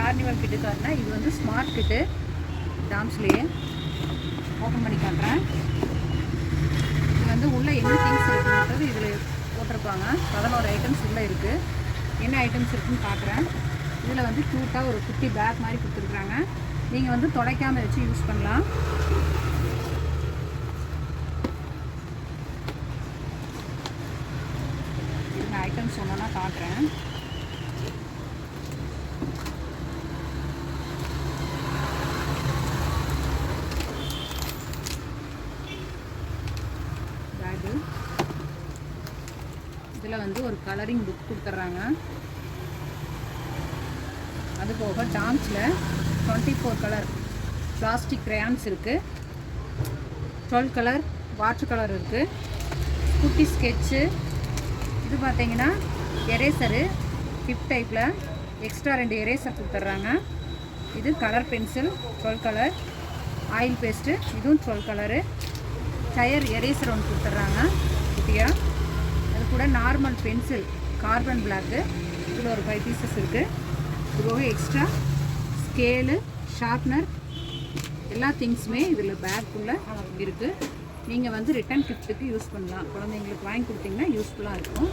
Carnival கிட்டு காட்டினா இது வந்து ஸ்மார்ட் கிட்டு டாம்ஸ்லேயே ஓப்பன் பண்ணி காட்டுறேன். இது வந்து உள்ளே என்ன திங்ஸ் இருக்குன்றது இதில் போட்டிருப்பாங்க. 11 ஐட்டம்ஸ் உள்ளே இருக்குது. என்ன ஐட்டம்ஸ் இருக்குதுன்னு காட்டுறேன். இதில் வந்து க்யூட்டாக ஒரு குட்டி பேக் மாதிரி கொடுத்துருக்குறாங்க. நீங்கள் வந்து துடைக்காமல் வச்சு யூஸ் பண்ணலாம். இந்த ஐட்டம்ஸ் ஒன்றா காட்டுறேன். பேகு இதில் வந்து ஒரு கலரிங் புக் கொடுத்துட்றாங்க. அது போக டாம்ஸில் 24 கலர் பிளாஸ்டிக் கிரையான்ஸ் இருக்குது. 12 கலர் வாட்டர் கலர் இருக்குது. குட்டி ஸ்கெட்சு. இது பார்த்தீங்கன்னா எரேசரு டிப் டைப்பில் எக்ஸ்ட்ரா 2 எரேசர் கொடுத்துட்றாங்க. இது colour pencil 12 colour. Oil paste இதுவும் 12 கலரு. டயர் எரேசர் ஒன்று கொடுத்துட்றாங்க குட்டியாக. அது கூட நார்மல் பென்சில் கார்பன் பிளாக்கு. இதில் ஒரு 5 பீசஸ் இருக்குது. இது போக எக்ஸ்ட்ரா ஸ்கேலு ஷார்ப்னர் எல்லா திங்ஸுமே இதில் பேக்குள்ளே இருக்குது. நீங்கள் வந்து ரிட்டன் கிஃப்ட்டுக்கு யூஸ் பண்ணலாம். குழந்தைங்களுக்கு வாங்கி கொடுத்தீங்கன்னா யூஸ்ஃபுல்லாக இருக்கும்.